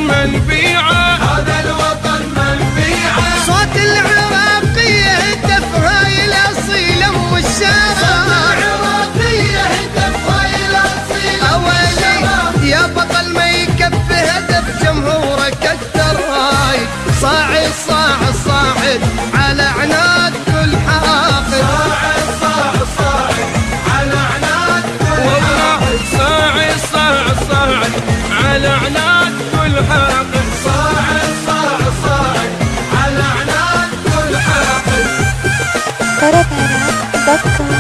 منبيعه، هذا الوطن منبيعه. صوت العراقية هتف هاي الأصيلة أم الشارع، العراقية هتف هاي الأصيلة أولي يا بطل ما يكفي هدف جمهورك أكثر هاي، صاعد صاعد صاعد على عناد كل حاقد، صاعد صاعد على عناد كل حاقد، صاعد صاعد صاعد على عناد كل حاقد، صاعد صاعد على عناد كل حاقد. طربعراق.com.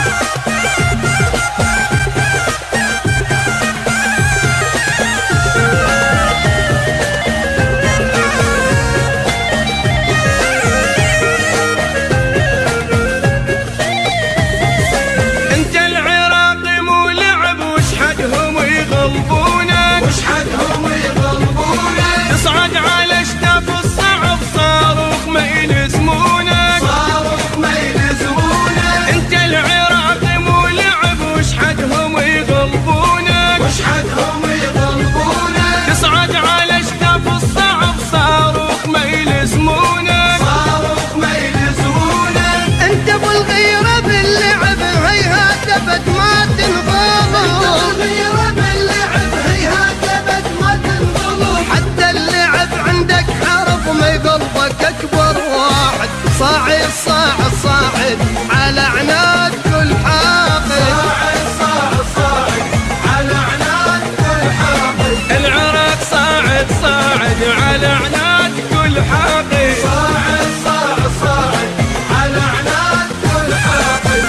انت العراقي مو لعب وشحدهم يغلبونك، وشحدهم يغلبونك، تصعد على اشتاف الصعب صاروخ ما يلزمونك، صاروخ ما يلزمونك. انت العراقي مو لعب وشحدهم يغلبونك، وشحدهم يغلبونك، تصعد على اشتاف الصعب صاروخ ما يلزمونك، صاروخ ما يلزمونك. أنت أبو الغيرة باللعب هيهات أبد ما تنغلب، الغيرة باللعب هيهات أبد ما تنغلب، حتى اللعب عندك حرب وما يغلبك أكبر واحد، صاعد صاعد صاعد على عناد كل حاقد، صاعد على عناد كل حاقد، العراق صاعد صاعد على عناد كل حاقد، صاعد على عناد كل حاقد.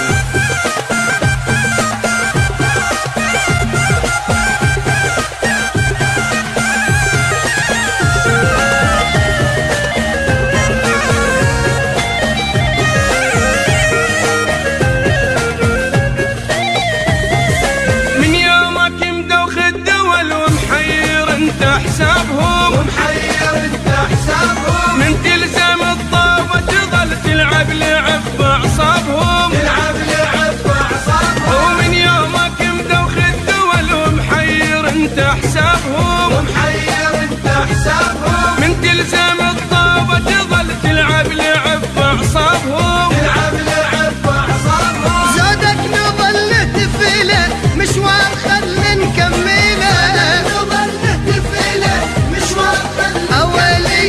من يومك مدوخ الدول ومحير انت حسابهم، ومحير انت حسابهم، من تلزم الطاوة تظل تلعب لعب باعصابهم، تلعب لعب باعصابهم، ومن يومك مدوخ الدول ومحير انت حسابهم، ومحير انت حسابهم، من تلزم الطاوة تظل تلعب لعب باعصابهم، تلعب لعب باعصابهم. زادك نظل نحتفله مشوار خل نكمله، نظل نحتفله مشوار خل أولي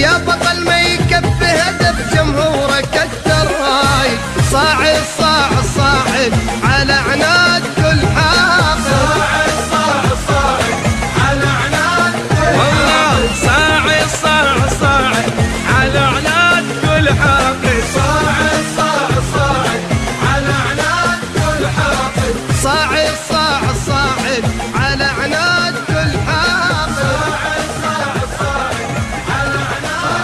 يا بطل ما يكفي هدف جمهورك أكثر هاي، صاعد صاعد صاعد على عناد كل حاقد، صاعد على عناد كل والله صاعد صاعد صاعد على عناد كل حاقد، صاعد على عناد كل حاقد، صاعد صاعد صاعد على عناد كل حاقد، على عناد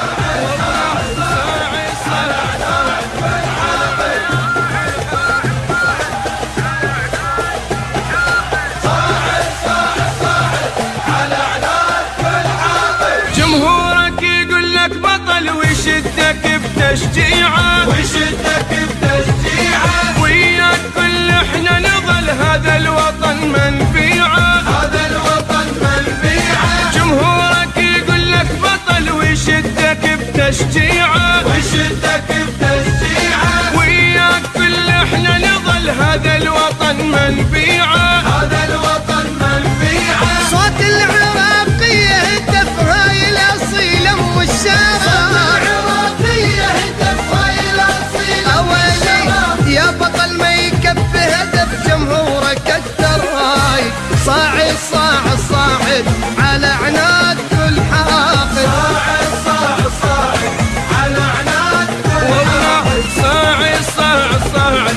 على عناد كل حاقد. جمهورك يقول لك بطل ويشدك بتشجيعه، ويشدك بتشجيعه، وياك كل احنا نظل هذا الوطن منبيعه، هذا الوطن منبيعه. جمهورك يقول لك بطل ويشدك بتشجيعه، ويشدك بتشجيعه، وياك كل احنا نظل هذا الوطن منبيعه، هذا الوطن منبيعه. صوت العراقية هتف هاي الأصيلة أم الشارع، العراقية هتف هاي الأصيلة أولي يا بطل ما يكفي هدف جمهورك أكثر هاي، صاعد صاعد صاعد على عناد كل حاقد، صاعد على عناد كل والله صاعد صاعد صاعد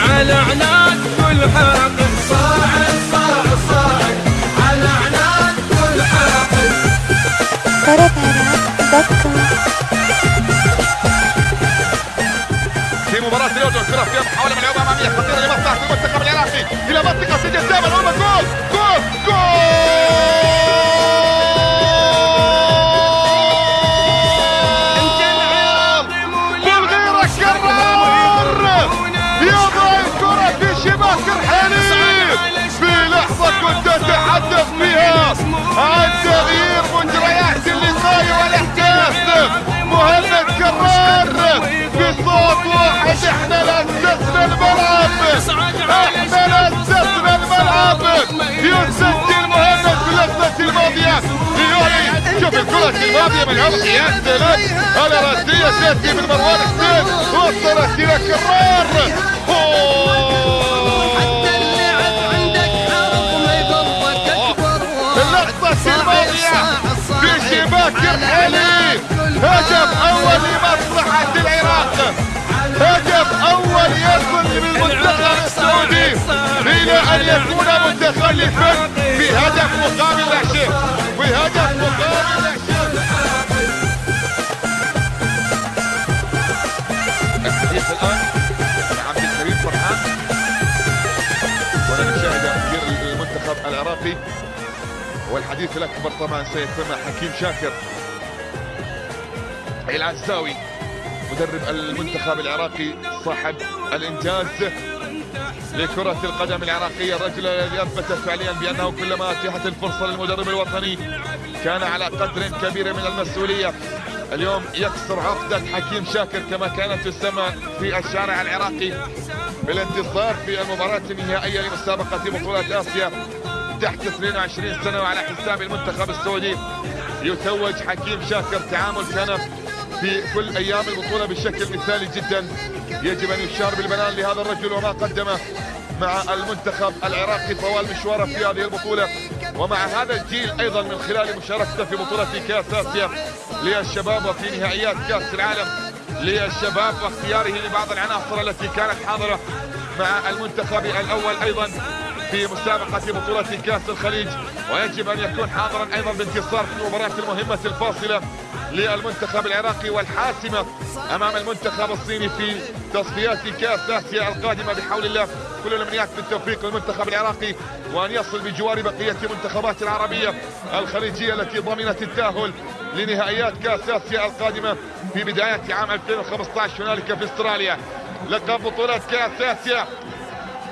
على عناد كل حاقد، صاعد على عناد كل حاقد. طربعراق.com. في مباراة اليوم الكرة فيها محاولة من العوبة أمامية خطيرة لمصلحة المنتخب العراقي إلى منطقة سجل الزمن هو جول جول جول. انت العراقي مو بالغيرة الكرار يضع الكرة في شباك الحليب في لحظة كنت تتحدث فيها عن تغيير مجريات احمل السفن الملعب يسجل مهند في اللحظة الماضية ليولي. شوف الكرة الماضية من عمق يا سلام، الراسية تأتي من مروان حسين وصلت إلى كرار. اللحظة الماضية في شباك الحليب، هدف أول لمصلحة العراق، هدف أول يصل للمنتخب السعودي إلى أن يكون متخلفا بهدف مقابل لا شيء، بهدف مقابل لا شيء. الحديث الآن مع عبد الكريم فرحان، ونشاهد مدير المنتخب العراقي، والحديث الأكبر طبعا سيكون مع حكيم شاكر العزاوي مدرب المنتخب العراقي صاحب الإنجاز لكرة القدم العراقية، الرجل الذي أثبت فعليا بأنه كلما أتيحت الفرصة للمدرب الوطني كان على قدر كبير من المسؤولية. اليوم يكسر عقدة حكيم شاكر كما كانت تسمى في الشارع العراقي بالانتصار في المباراة النهائية لمسابقة بطولة آسيا تحت 22 سنة، وعلى حساب المنتخب السعودي يتوج حكيم شاكر. تعامل كان في كل أيام البطولة بشكل مثالي جدا، يجب أن يشار بالبنان لهذا الرجل وما قدمه مع المنتخب العراقي طوال مشواره في هذه البطولة، ومع هذا الجيل أيضا من خلال مشاركته في بطولة كأس آسيا للشباب وفي نهائيات كأس العالم للشباب، واختياره لبعض العناصر التي كانت حاضرة مع المنتخب الأول أيضا في مسابقة بطولة كأس الخليج، ويجب أن يكون حاضرا أيضا بانتصار في المباراة المهمة الفاصلة للمنتخب العراقي والحاسمة أمام المنتخب الصيني في تصفيات كأس آسيا القادمة بحول الله. كل الأمنيات بالتوفيق للمنتخب العراقي وأن يصل بجوار بقية المنتخبات العربية الخليجية التي ضمنت التأهل لنهائيات كأس آسيا القادمة في بداية عام 2015 هنالك في استراليا. لقب بطولة كأس آسيا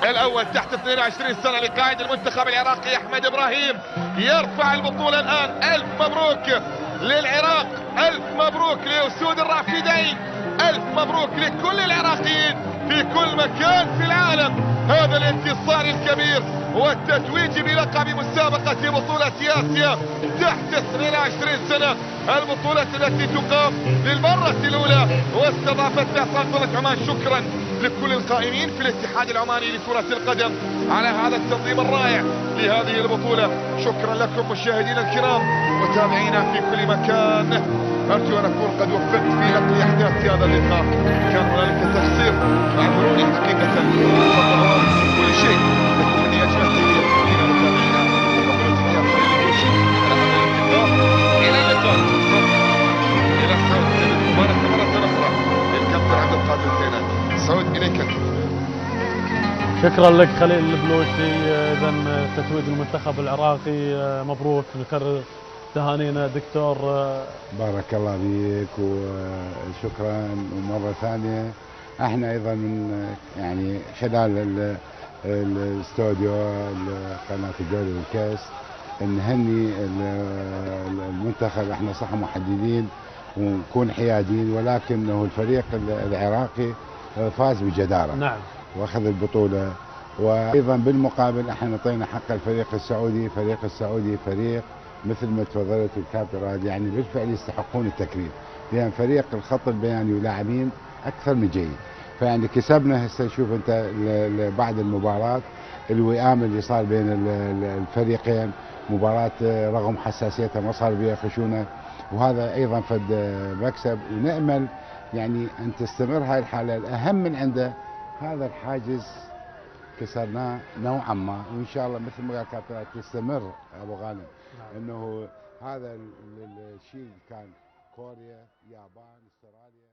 الأول تحت 22 سنة لقائد المنتخب العراقي أحمد إبراهيم، يرفع البطولة الآن. ألف مبروك للعراق، ألف مبروك لأسود الرافدين، ألف مبروك لكل العراقيين في كل مكان في العالم. هذا الانتصار الكبير والتتويج بلقب مسابقة بطولة آسيا تحت 22 سنة، البطولة التي تقام للمرة الأولى واستضافتها سلطنة عمان. شكرا لكل القائمين في الاتحاد العماني لكرة القدم على هذا التنظيم الرائع لهذه البطولة. شكرا لكم مشاهدينا الكرام وتابعينا في كل مكان. أرجو أن أكون قد وفقت في نقل أحداث هذا اللقاء، كان هنالك تقصير فاعذروني حقيقة، كل شيء لكم مني أجمل تحية متابعينا إلى اللقاء. إلى السعود المباركة مرة أخرى للكابتن عبد القادر الزيناني. سعود إليك الكابتن. شكرا لك خليل البلوشي. إذا تتويج المنتخب العراقي مبروك، نكرر تهانينا دكتور. بارك الله بيك وشكرا. ومرة ثانية احنا ايضا من يعني خلال الاستوديو قناة الدوري والكاس نهني المنتخب. احنا صح محددين ونكون حيادين، ولكنه الفريق العراقي فاز بجدارة، نعم، واخذ البطولة. وايضا بالمقابل احنا نعطينا حق الفريق السعودي. الفريق السعودي فريق مثل ما تفضلت الكابتن راد، يعني بالفعل يستحقون التكريم، لان فريق الخط البياني ولاعبين اكثر من جيد. فيعني كسبنا. هسه شوف انت بعد المباراه الوئام اللي صار بين الفريقين، مباراه رغم حساسيتها ما صار بها خشونه، وهذا ايضا فد مكسب. ونامل يعني ان تستمر هاي الحاله. الاهم من عنده هذا الحاجز كسرناه نوعا ما، وان شاء الله مثل ما قال كابتن تستمر ابو غانم. انه هذا الشيء كان كوريا، يابان، استراليا.